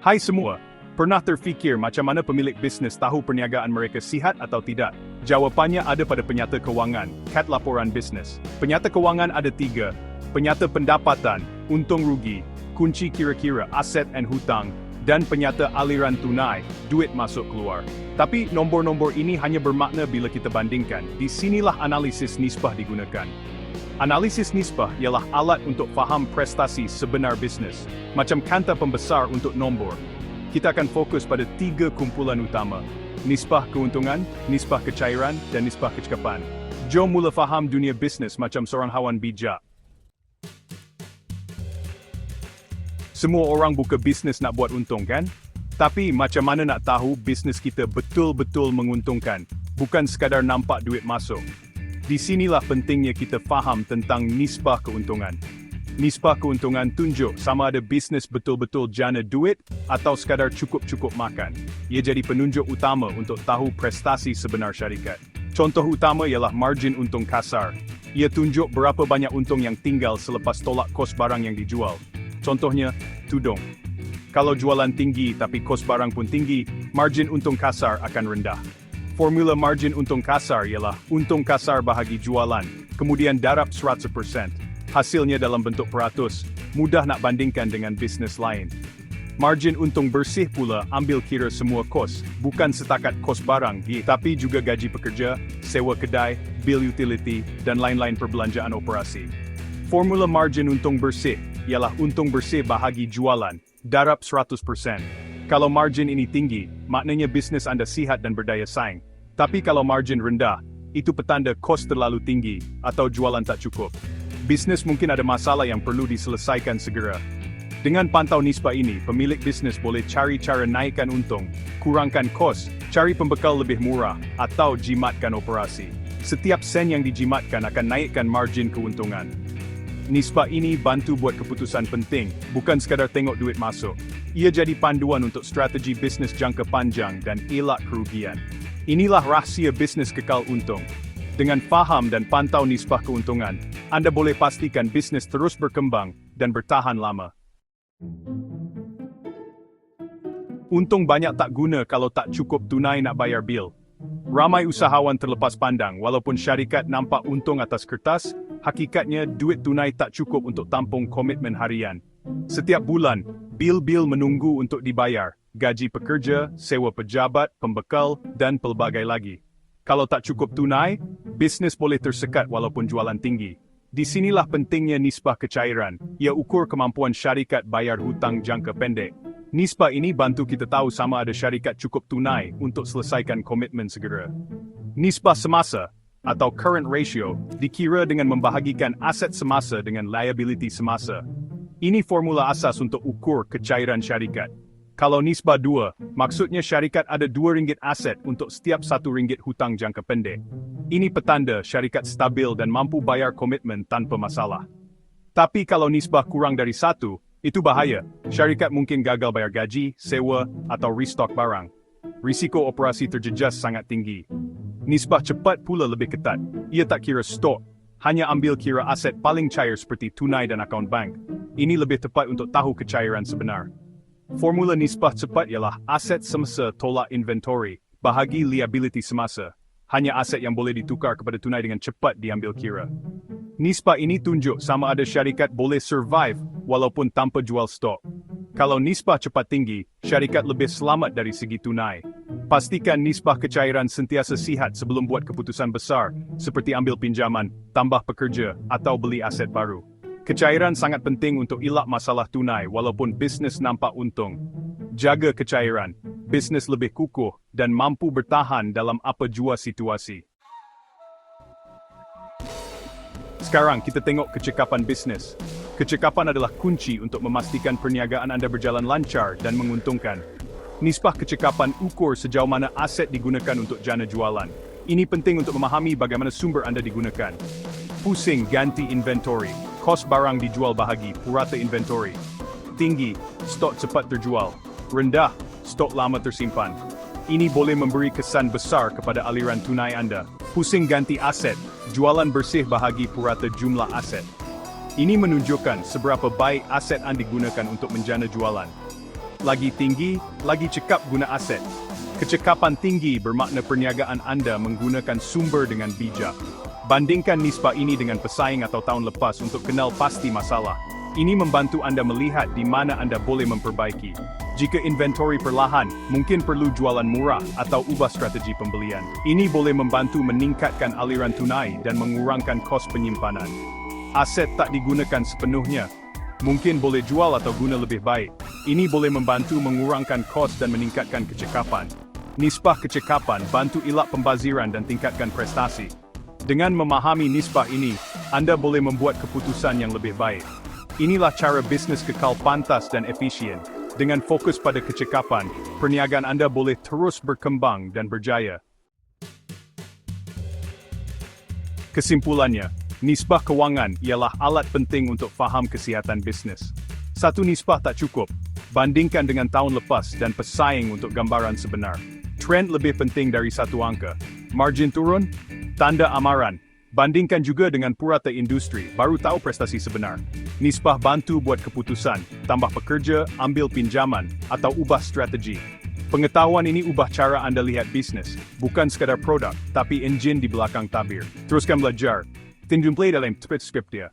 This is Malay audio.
Hai semua, pernah terfikir macam mana pemilik bisnes tahu perniagaan mereka sihat atau tidak? Jawapannya ada pada penyata kewangan, CAT laporan bisnes. Penyata kewangan ada 3, penyata pendapatan, untung rugi, kunci kira-kira aset dan hutang, dan penyata aliran tunai, duit masuk keluar. Tapi nombor-nombor ini hanya bermakna bila kita bandingkan. Di sinilah analisis nisbah digunakan. Analisis nisbah ialah alat untuk faham prestasi sebenar bisnes. Macam kanta pembesar untuk nombor. Kita akan fokus pada 3 kumpulan utama. Nisbah keuntungan, nisbah kecairan, dan nisbah kecekapan. Jom mula faham dunia bisnes macam seorang hawan bijak. Semua orang buka bisnes nak buat untung kan? Tapi macam mana nak tahu bisnes kita betul-betul menguntungkan, bukan sekadar nampak duit masuk? Di sinilah pentingnya kita faham tentang nisbah keuntungan. Nisbah keuntungan tunjuk sama ada bisnes betul-betul jana duit atau sekadar cukup-cukup makan. Ia jadi penunjuk utama untuk tahu prestasi sebenar syarikat. Contoh utama ialah margin untung kasar. Ia tunjuk berapa banyak untung yang tinggal selepas tolak kos barang yang dijual. Contohnya, tudung. Kalau jualan tinggi tapi kos barang pun tinggi, margin untung kasar akan rendah. Formula margin untung kasar ialah untung kasar bahagi jualan, kemudian darab 100%. Hasilnya dalam bentuk peratus, mudah nak bandingkan dengan bisnes lain. Margin untung bersih pula ambil kira semua kos, bukan setakat kos barang, tapi juga gaji pekerja, sewa kedai, bil utility, dan lain-lain perbelanjaan operasi. Formula margin untung bersih ialah untung bersih bahagi jualan, darab 100%. Kalau margin ini tinggi, maknanya bisnes Anda sihat dan berdaya saing. Tapi kalau margin rendah, itu petanda kos terlalu tinggi atau jualan tak cukup. Bisnes mungkin ada masalah yang perlu diselesaikan segera. Dengan pantau nisbah ini, pemilik bisnes boleh cari cara naikkan untung, kurangkan kos, cari pembekal lebih murah, atau jimatkan operasi. Setiap sen yang dijimatkan akan naikkan margin keuntungan. Nisbah ini bantu buat keputusan penting, bukan sekadar tengok duit masuk. Ia jadi panduan untuk strategi bisnes jangka panjang dan elak kerugian. Inilah rahsia bisnes kekal untung. Dengan faham dan pantau nisbah keuntungan, Anda boleh pastikan bisnes terus berkembang dan bertahan lama. Untung banyak tak guna kalau tak cukup tunai nak bayar bil. Ramai usahawan terlepas pandang, walaupun syarikat nampak untung atas kertas, hakikatnya duit tunai tak cukup untuk tampung komitmen harian. Setiap bulan, bil-bil menunggu untuk dibayar, gaji pekerja, sewa pejabat, pembekal, dan pelbagai lagi. Kalau tak cukup tunai, bisnes boleh tersekat walaupun jualan tinggi. Di sinilah pentingnya nisbah kecairan. Ia ukur kemampuan syarikat bayar hutang jangka pendek. Nisbah ini bantu kita tahu sama ada syarikat cukup tunai untuk selesaikan komitmen segera. Nisbah semasa atau current ratio dikira dengan membahagikan aset semasa dengan liability semasa. Ini formula asas untuk ukur kecairan syarikat. Kalau nisbah 2, maksudnya syarikat ada RM2 aset untuk setiap RM1 hutang jangka pendek. Ini petanda syarikat stabil dan mampu bayar komitmen tanpa masalah. Tapi kalau nisbah kurang dari 1, itu bahaya. Syarikat mungkin gagal bayar gaji, sewa, atau restock barang. Risiko operasi terjejas sangat tinggi. Nisbah cepat pula lebih ketat. Ia tak kira stok, hanya ambil kira aset paling cair seperti tunai dan akaun bank. Ini lebih tepat untuk tahu kecairan sebenar. Formula nisbah cepat ialah aset semasa tolak inventory, bahagi liability semasa. Hanya aset yang boleh ditukar kepada tunai dengan cepat diambil kira. Nisbah ini tunjuk sama ada syarikat boleh survive walaupun tanpa jual stok. Kalau nisbah cepat tinggi, syarikat lebih selamat dari segi tunai. Pastikan nisbah kecairan sentiasa sihat sebelum buat keputusan besar, seperti ambil pinjaman, tambah pekerja, atau beli aset baru. Kecairan sangat penting untuk elak masalah tunai walaupun bisnes nampak untung. Jaga kecairan, bisnes lebih kukuh dan mampu bertahan dalam apa jua situasi. Sekarang kita tengok kecekapan bisnes. Kecekapan adalah kunci untuk memastikan perniagaan Anda berjalan lancar dan menguntungkan. Nisbah kecekapan ukur sejauh mana aset digunakan untuk jana jualan. Ini penting untuk memahami bagaimana sumber Anda digunakan. Pusing ganti inventory. Kos barang dijual bahagi purata inventory. Tinggi, stok cepat terjual. Rendah, stok lama tersimpan. Ini boleh memberi kesan besar kepada aliran tunai Anda. Pusing ganti aset, jualan bersih bahagi purata jumlah aset. Ini menunjukkan seberapa baik aset Anda digunakan untuk menjana jualan. Lagi tinggi, lagi cekap guna aset. Kecekapan tinggi bermakna perniagaan Anda menggunakan sumber dengan bijak. Bandingkan nisbah ini dengan pesaing atau tahun lepas untuk kenal pasti masalah. Ini membantu Anda melihat di mana Anda boleh memperbaiki. Jika inventory perlahan, mungkin perlu jualan murah atau ubah strategi pembelian. Ini boleh membantu meningkatkan aliran tunai dan mengurangkan kos penyimpanan. Aset tak digunakan sepenuhnya, mungkin boleh jual atau guna lebih baik. Ini boleh membantu mengurangkan kos dan meningkatkan kecekapan. Nisbah kecekapan bantu elak pembaziran dan tingkatkan prestasi. Dengan memahami nisbah ini, Anda boleh membuat keputusan yang lebih baik. Inilah cara bisnis kekal pantas dan efisien. Dengan fokus pada kecekapan, perniagaan Anda boleh terus berkembang dan berjaya. Kesimpulannya, nisbah kewangan ialah alat penting untuk faham kesihatan bisnis. Satu nisbah tak cukup. Bandingkan dengan tahun lepas dan pesaing untuk gambaran sebenar. Trend lebih penting dari satu angka. Margin turun? Tanda amaran. Bandingkan juga dengan purata industri, baru tahu prestasi sebenar. Nisbah bantu buat keputusan, tambah pekerja, ambil pinjaman, atau ubah strategi. Pengetahuan ini ubah cara Anda lihat bisnis, bukan sekadar produk, tapi enjin di belakang tabir. Teruskan belajar. Tinjau play dalam script dia.